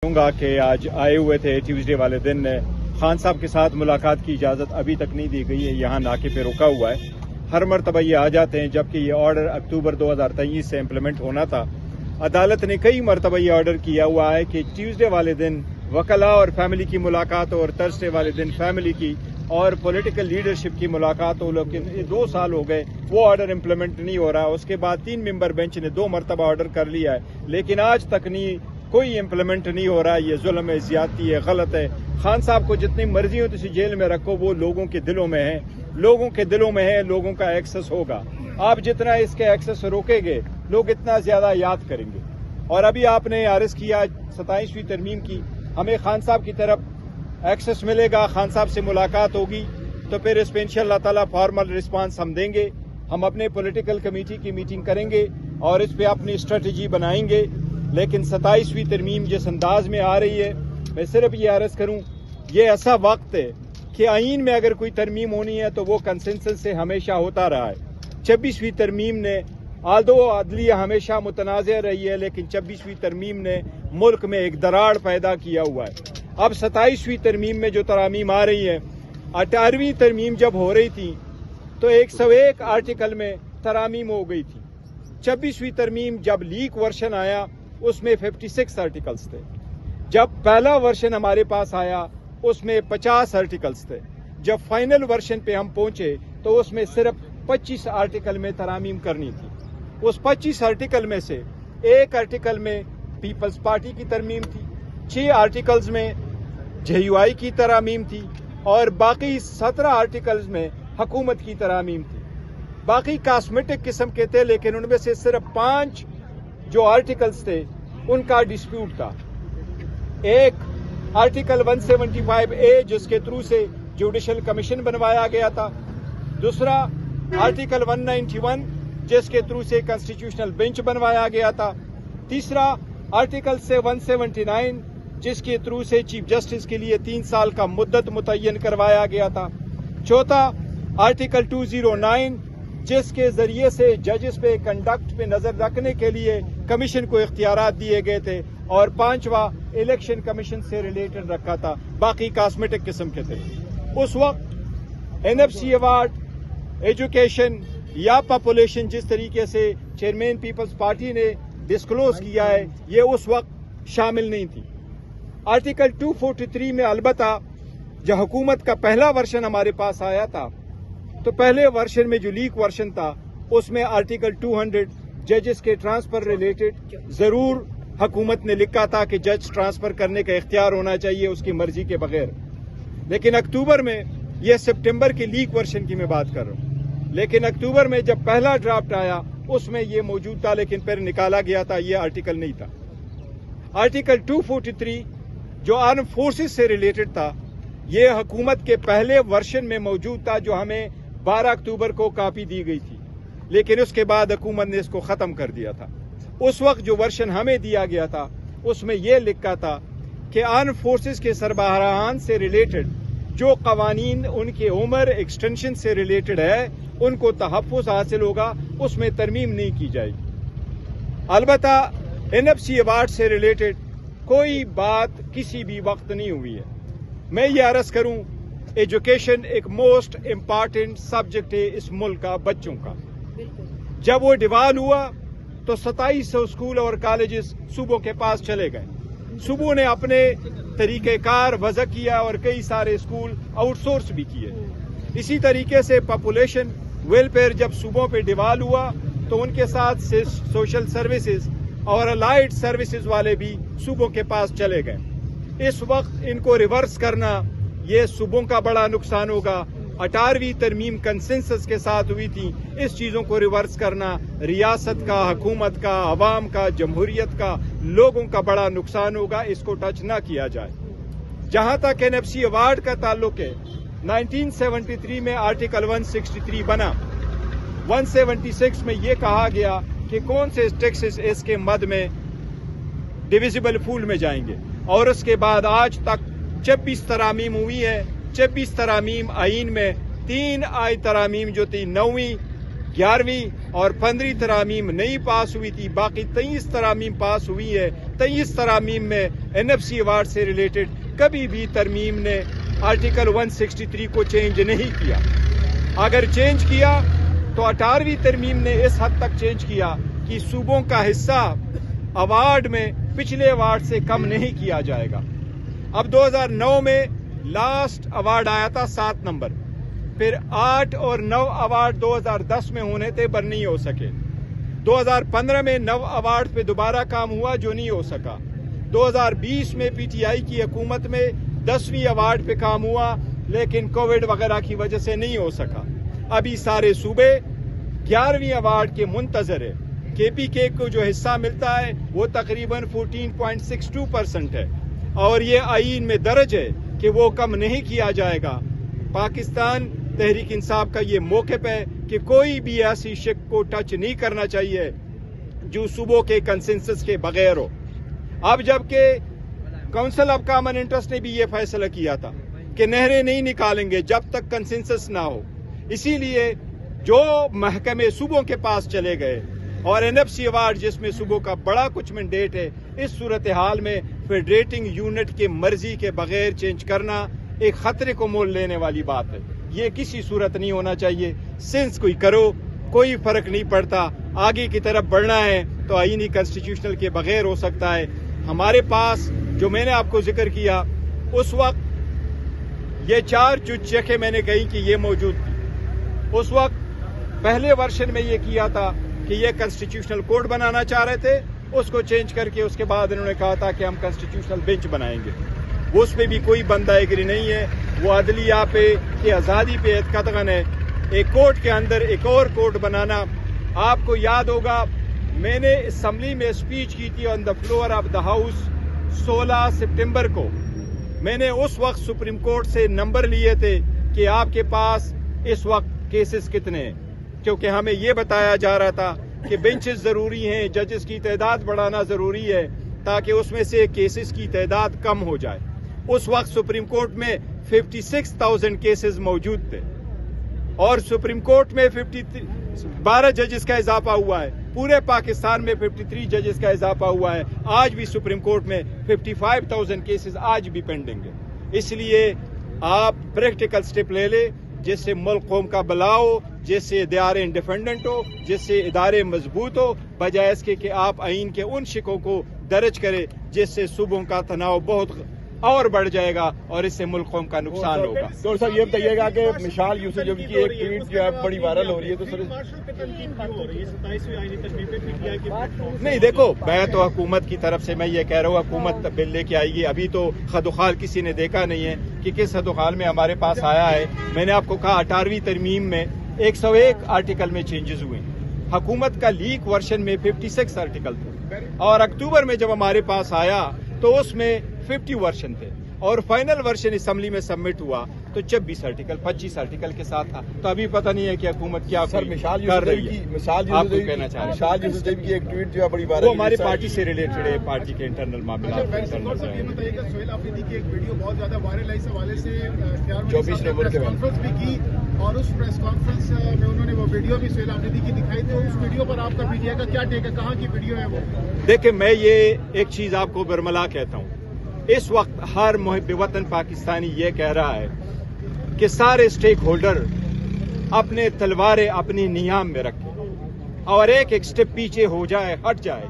رکھوں گا کہ آج آئے ہوئے تھے ٹیوزڈے والے دن خان صاحب کے ساتھ ملاقات کی اجازت ابھی تک نہیں دی گئی ہے، یہاں ناکے پہ رکا ہوا ہے۔ ہر مرتبہ یہ آ جاتے ہیں، جبکہ یہ آرڈر اکتوبر 2023 سے امپلیمنٹ ہونا تھا۔ عدالت نے کئی مرتبہ یہ آرڈر کیا ہوا ہے کہ ٹیوزڈے والے دن وکلاء اور فیملی کی ملاقات ہو اور تھرسڈے والے دن فیملی کی اور پولیٹیکل لیڈرشپ کی ملاقات ہو، لیکن 2 سال ہو گئے وہ آرڈر امپلیمنٹ نہیں ہو رہا۔ اس کے بعد 3 ممبر بینچ نے 2 مرتبہ آرڈر کر لیا ہے، لیکن آج تک کوئی امپلیمنٹ نہیں ہو رہا۔ یہ ظلم ہے، زیادتی ہے، غلط ہے۔ خان صاحب کو جتنی مرضی ہو تو جیل میں رکھو، وہ لوگوں کے دلوں میں ہے، لوگوں کے دلوں میں ہے، لوگوں کا ایکسس ہوگا۔ آپ جتنا اس کے ایکسس روکیں گے، لوگ اتنا زیادہ یاد کریں گے۔ اور ابھی آپ نے عرض کیا 27ویں ترمیم کی، ہمیں خان صاحب کی طرف ایکسس ملے گا، خان صاحب سے ملاقات ہوگی تو پھر اس پہ انشاءاللہ تعالی فارمل رسپانس ہم دیں گے۔ ہم اپنے پولیٹیکل کمیٹی کی میٹنگ کریں گے اور اس پہ اپنی اسٹریٹجی بنائیں گے۔ لیکن 27ویں ترمیم جس انداز میں آ رہی ہے، میں صرف یہ عرض کروں، یہ ایسا وقت ہے کہ آئین میں اگر کوئی ترمیم ہونی ہے تو وہ کنسنسس سے ہمیشہ ہوتا رہا ہے۔ 26ویں ترمیم نے آلدو عدلیہ ہمیشہ متنازع رہی ہے، لیکن 26ویں ترمیم نے ملک میں ایک دراڑ پیدا کیا ہوا ہے۔ اب 27ویں ترمیم میں جو ترامیم آ رہی ہیں، 18ویں ترمیم جب ہو رہی تھی تو 101 آرٹیکل میں ترامیم ہو گئی تھی۔ 26ویں ترمیم جب لیک ورشن آیا اس میں 56 آرٹیکلز تھے۔ جب پہلا ورشن ہمارے پاس آیا اس میں 50 آرٹیکلز تھے۔ جب فائنل ورشن پہ ہم پہنچے تو اس میں صرف 25 آرٹیکل میں ترامیم کرنی تھی۔ اس 25 آرٹیکل میں سے 1 آرٹیکل میں پیپلز پارٹی کی ترمیم تھی، 6 آرٹیکلز میں JUI کی ترامیم تھی اور باقی 17 آرٹیکلز میں حکومت کی ترامیم تھی۔ باقی کاسمیٹک قسم کے تھے، لیکن ان میں سے صرف 5 جو آرٹیکلز تھے ان کا ڈسپیوٹ تھا۔ ایک آرٹیکل 175A جس کے تھرو سے جوڈیشل کمیشن بنوایا گیا تھا، دوسرا آرٹیکل 191 جس کے تھرو سے کانسٹیٹیوشنل بینچ بنوایا گیا تھا، تیسرا آرٹیکل 179 جس کے تھرو سے چیف جسٹس کے لیے 3 سال کا مدت متعین کروایا گیا تھا، چوتھا آرٹیکل 209 جس کے ذریعے سے ججز پہ کنڈکٹ پہ نظر رکھنے کے لیے کمیشن کو اختیارات دیے گئے تھے، اور 5واں الیکشن کمیشن سے ریلیٹڈ رکھا تھا، باقی کاسمیٹک قسم کے تھے۔ اس وقت NFC ایوارڈ، ایجوکیشن یا پاپولیشن جس طریقے سے چیئرمین پیپلز پارٹی نے ڈسکلوز کیا ہے، یہ اس وقت شامل نہیں تھی۔ آرٹیکل 243 میں البتہ جب حکومت کا پہلا ورشن ہمارے پاس آیا تھا تو پہلے ورشن میں جو لیک ورشن تھا اس میں آرٹیکل 200 ججز کے ٹرانسفر ریلیٹڈ ضرور حکومت نے لکھا تھا کہ جج ٹرانسفر کرنے کا اختیار ہونا چاہیے اس کی مرضی کے بغیر، لیکن اکتوبر میں، یہ سپٹمبر کے لیک ورشن کی میں بات کر رہا ہوں، لیکن اکتوبر میں جب پہلا ڈرافٹ آیا اس میں یہ موجود تھا، لیکن پھر نکالا گیا تھا، یہ آرٹیکل نہیں تھا۔ آرٹیکل 243 جو آرم فورسز سے ریلیٹڈ تھا، یہ حکومت کے پہلے ورشن میں موجود تھا جو ہمیں 12 اکتوبر کو کاپی دی گئی تھی، لیکن اس کے بعد حکومت نے اس کو ختم کر دیا تھا۔ اس وقت جو ورشن ہمیں دیا گیا تھا اس میں یہ لکھا تھا کہ آرم فورسز کے سربراہان سے ریلیٹڈ جو قوانین ان کے عمر ایکسٹینشن سے ریلیٹڈ ہے ان کو تحفظ حاصل ہوگا، اس میں ترمیم نہیں کی جائے گی۔ البتہ NFC ایوارڈ سے ریلیٹڈ کوئی بات کسی بھی وقت نہیں ہوئی ہے۔ میں یہ عرض کروں، ایجوکیشن ایک موسٹ امپارٹنٹ سبجیکٹ ہے اس ملک کا، بچوں کا۔ جب وہ ڈیوال ہوا تو 2700 اسکول اور کالجز صوبوں کے پاس چلے گئے۔ صوبوں نے اپنے طریقہ کار وضع کیا اور کئی سارے اسکول آؤٹ سورس بھی کیے۔ اسی طریقے سے پاپولیشن ویلفیئر جب صوبوں پہ ڈیوال ہوا تو ان کے ساتھ سوشل سروسز اور الائڈ سروسز والے بھی صوبوں کے پاس چلے گئے۔ اس وقت ان کو ریورس کرنا یہ صوبوں کا بڑا نقصان ہوگا۔ 18ویں ترمیم کنسنسس کے ساتھ ہوئی تھی، اس چیزوں کو ریورس کرنا ریاست کا، حکومت کا، عوام کا، جمہوریت کا، لوگوں کا بڑا نقصان ہوگا، اس کو ٹچ نہ کیا جائے۔ جہاں تک NFC ایوارڈ کا تعلق ہے، 1973 میں آرٹیکل 163 بنا۔ 176 میں یہ کہا گیا کہ کون سے ٹیکسز اس کے مد میں ڈویزیبل پول میں جائیں گے، اور اس کے بعد آج تک 26 ترامیم ہوئی ہے۔ 26 ترامیم آئین میں 3 ترامیم جو تھی 9ویں، 11ویں اور 15 ترامیم نہیں پاس ہوئی تھی، باقی 23 ترامیم پاس ہوئی ہے۔ 23 ترامیم میں NFC ایوارڈ سے ریلیٹڈ کبھی بھی ترمیم نے آرٹیکل 163 کو چینج نہیں کیا۔ اگر چینج کیا تو 18ویں ترمیم نے اس حد تک چینج کیا کہ صوبوں کا حصہ ایوارڈ میں پچھلے ایوارڈ سے کم نہیں کیا جائے گا۔ اب 2009 میں لاسٹ ایوارڈ آیا تھا 7 نمبر، پھر 8 اور 9 ایوارڈ 2010 میں ہونے تھے پر نہیں ہو سکے۔ 2015 میں 9 ایوارڈ پہ دوبارہ کام ہوا جو نہیں ہو سکا۔ 2020 میں PTI کی حکومت میں 10ویں ایوارڈ پہ کام ہوا لیکن کووڈ وغیرہ کی وجہ سے نہیں ہو سکا۔ ابھی سارے صوبے 11ویں ایوارڈ کے منتظر ہے۔ KPK کو جو حصہ ملتا ہے وہ تقریباً 14.62% ہے اور یہ آئین میں درج ہے کہ وہ کم نہیں کیا جائے گا۔ پاکستان تحریک انصاف کا یہ موقف ہے کہ کوئی بھی ایسی شک کو ٹچ نہیں کرنا چاہیے جو صوبوں کے کنسنسس کے بغیر ہو۔ اب جبکہ کونسل آف کامن انٹرسٹ نے بھی یہ فیصلہ کیا تھا کہ نہریں نہیں نکالیں گے جب تک کنسنسس نہ ہو، اسی لیے جو محکمے صوبوں کے پاس چلے گئے اور NFC ایوارڈ جس میں صوبوں کا بڑا کچھ مینڈیٹ ہے، اس صورتحال میں فیڈریٹنگ یونٹ کے مرضی کے بغیر چینج کرنا ایک خطرے کو مول لینے والی بات ہے۔ یہ کسی صورت نہیں ہونا چاہیے۔ سینس کوئی کرو، کوئی فرق نہیں پڑتا۔ آگے کی طرف بڑھنا ہے تو آئینی کنسٹیٹیوشنل کے بغیر ہو سکتا ہے۔ ہمارے پاس جو میں نے آپ کو ذکر کیا اس وقت یہ 4 چیکیں میں نے کہی کہ یہ موجود تھی۔ اس وقت پہلے ورژن میں یہ کیا تھا کہ یہ کنسٹیٹیوشنل کوڈ بنانا چاہ رہے تھے، اس کو چینج کر کے اس کے بعد انہوں نے کہا تھا کہ ہم کنسٹیٹیوشنل بینچ بنائیں گے۔ اس پہ بھی کوئی بندہ ایگری نہیں ہے۔ وہ عدلیہ پہ کہ آزادی پہ قطعاً ہے۔ ایک کورٹ کے اندر ایک اور کورٹ بنانا، آپ کو یاد ہوگا میں نے اسمبلی میں اسپیچ کی تھی on the floor of the house 16 September کو۔ میں نے اس وقت سپریم کورٹ سے نمبر لیے تھے کہ آپ کے پاس اس وقت کیسز کتنے ہیں، کیونکہ ہمیں یہ بتایا جا رہا تھا کہ بینچز ضروری ہیں، ججز کی تعداد بڑھانا ضروری ہے تاکہ اس میں سے کیسز کی تعداد کم ہو جائے۔ اس وقت سپریم کورٹ میں 56,000 کیسز موجود تھے اور سپریم کورٹ میں 12 ججز کا اضافہ ہوا ہے۔ پورے پاکستان میں 53 ججز کا اضافہ ہوا ہے۔ آج بھی سپریم کورٹ میں 55,000 کیسز آج بھی پینڈنگ ہے۔ اس لیے آپ پریکٹیکل سٹیپ لے لیں جس سے ملک قوم کا بھلا ہو، جس سے ادارے انڈیپینڈنٹ ہو، جس سے ادارے مضبوط ہو، بجائے اس کے کہ آپ آئین کے ان شکوں کو درج کریں جس سے صوبوں کا تناؤ بہت اور بڑھ جائے گا اور اس سے ملک قوم کا نقصان ہوگا۔ ڈاکٹر صاحب یہ بتائیے گا کہ مشال یوسف جب کی ایک ٹویٹ جو ہے بڑی وائرل ہو رہی ہے تو سر نہیں، دیکھو میں تو حکومت کی طرف سے میں یہ کہہ رہا ہوں حکومت بل لے کے آئے گی۔ ابھی تو خدوخال کسی نے دیکھا نہیں ہے کہ کس خدوخال میں ہمارے پاس آیا ہے۔ میں نے آپ کو کہا 18ویں ترمیم میں 101 آرٹیکل میں چینجز ہوئے۔ حکومت کا لیک ورژن میں 56 آرٹیکل تھے اور اکتوبر میں جب ہمارے پاس آیا تو اس میں 50 ورژن تھے اور فائنل ورژن اسمبلی میں سبمٹ ہوا تو 26 آرٹیکل 25 آرٹیکل کے ساتھ تھا۔ تو ابھی پتہ نہیں ہے کہ حکومت کیا کر رہی ہے۔ آپ کو کہنا چاہ رہے ہیں کی ایک ٹویٹ جو ہے بڑی وائرل، وہ ہماری پارٹی سے ریلیٹڈ ہے، پارٹی کے انٹرنل معاملات۔ یہ بتائیے گا سہیل آفریدی کی ایک ویڈیو بہت زیادہ وائرل ہے، اس حوالے سے 24 نومبر کے کانفرنس بھی کی اور اس پریس کانفرنس میں انہوں نے وہ ویڈیو بھی سہیل آفریدی کی دکھائی تھی۔ اس ویڈیو پر آپ کا PTI کا کیا ٹیک ہے؟ کہاں کی ویڈیو ہے وہ؟ دیکھیں میں یہ ایک چیز آپ کو برملا کہتا ہوں، اس وقت ہر محب وطن پاکستانی یہ کہہ رہا ہے کہ سارے سٹیک ہولڈر اپنے تلواریں اپنی نیام میں رکھیں اور ایک ایک سٹیپ پیچھے ہو جائے، ہٹ جائے،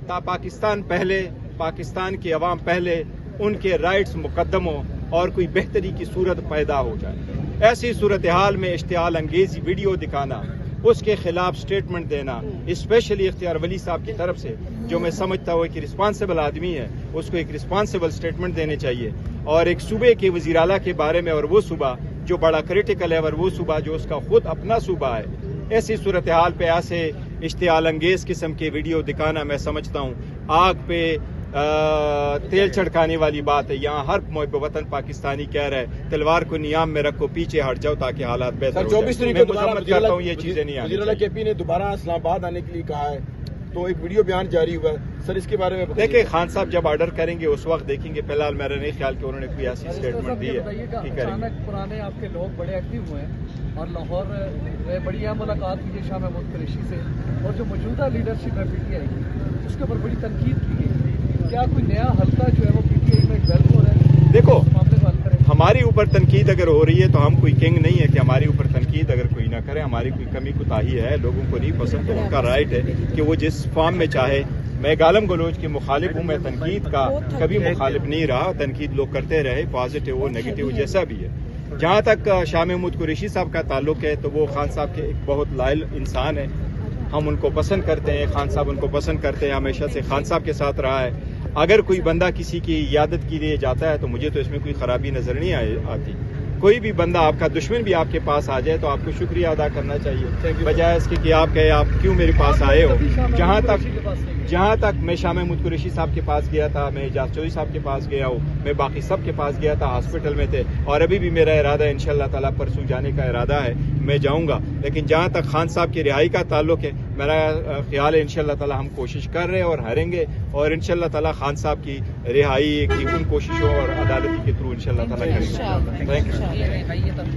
تا پاکستان پہلے، پاکستان کی عوام پہلے، ان کے رائٹس مقدم ہوں اور کوئی بہتری کی صورت پیدا ہو جائے۔ ایسی صورتحال میں اشتعال انگیز ویڈیو دکھانا، اس کے خلاف سٹیٹمنٹ دینا، اسپیشلی اختیار ولی صاحب کی طرف سے جو میں سمجھتا ہوں کہ رسپانسبل آدمی ہے، اس کو ایک رسپانسبل سٹیٹمنٹ دینے چاہیے اور ایک صوبے کے وزیر اعلیٰ کے بارے میں، اور وہ صوبہ جو بڑا کریٹیکل ہے اور وہ صوبہ جو اس کا خود اپنا صوبہ ہے، ایسی صورتحال پہ ایسے اشتعال انگیز قسم کے ویڈیو دکھانا میں سمجھتا ہوں آگ پہ تیل چھڑکانے والی بات ہے۔ یہاں ہر محب وطن پاکستانی کہہ رہا ہے تلوار کو نیام میں رکھو، پیچھے ہٹ جاؤ تاکہ حالات بہتر ہو جائیں۔ میں مذمت کرتا ہوں یہ چیزیں نہیں آنی وزیر اعلیٰ KP نے دوبارہ اسلام آباد آنے کے لیے کہا ہے تو ایک ویڈیو بیان جاری ہوا ہے سر، اس کے بارے میں بتائیے۔ دیکھیں خان صاحب جب آرڈر کریں گے اس وقت دیکھیں گے، فی الحال میرا نہیں خیال کہ انہوں نے کوئی ایسی اسٹیٹمنٹ دی ہے کہ کریں گے۔ اچانک پرانے آپ کے لوگ بڑے ایکٹیو ہوئے ہیں اور لاہور میں بڑی اہم ملاقات ہوئی ہے شاہ محمود قریشی سے، اور جو موجودہ لیڈرشپ ہے پی ٹی آئی کی اس کے اوپر بڑی تنقید کی گئی، کیا کوئی نیا حلقہ جو ہے وہ پی ٹی آئی میں ڈیولپ ہو رہا ہے؟ دیکھو معاملے کو حل کریں۔ ہماری اوپر تنقید اگر ہو رہی ہے تو ہم کوئی کنگ نہیں ہے کہ ہماری اوپر تنقید اگر کوئی نہ کرے، ہماری کوئی کمی کوتاہی ہے، لوگوں کو نہیں پسند تو ان کا رائٹ ہے کہ وہ جس فارم میں چاہے۔ میں گالم گلوچ کی مخالف ہوں، میں تنقید کا کبھی مخالف نہیں رہا، تنقید لوگ کرتے رہے، پازیٹیو ہو نیگیٹو جیسا بھی ہے۔ جہاں تک شاہ محمود قریشی صاحب کا تعلق ہے تو وہ خان صاحب کے ایک بہت لائل انسان ہیں، ہم ان کو پسند کرتے ہیں، خان صاحب ان کو پسند کرتے ہیں، ہمیشہ سے خان صاحب کے ساتھ رہا ہے۔ اگر کوئی بندہ کسی کی عیادت کے لیے جاتا ہے تو مجھے تو اس میں کوئی خرابی نظر نہیں آتی۔ کوئی بھی بندہ آپ کا دشمن بھی آپ کے پاس آ جائے تو آپ کو شکریہ ادا کرنا چاہیے، بجائے اس کے کہ آپ کہے آپ کیوں میرے پاس آئے ہو۔ جہاں تک میں شاہ محمود قریشی صاحب کے پاس گیا تھا، میں اعجاز چودھری صاحب کے پاس گیا ہوں، میں باقی سب کے پاس گیا تھا، ہاسپٹل میں تھے، اور ابھی بھی میرا ارادہ ہے انشاءاللہ تعالیٰ پرسوں جانے کا ارادہ ہے، میں جاؤں گا۔ لیکن جہاں تک خان صاحب کی رہائی کا تعلق ہے، میرا خیال ہے انشاءاللہ تعالیٰ ہم کوشش کر رہے ہیں اور ہاریں گے، اور انشاءاللہ تعالیٰ خان صاحب کی رہائی کی ان کوششوں اور عدالتی کے تھرو انشاءاللہ تعالیٰ کریں گے۔ Thank you.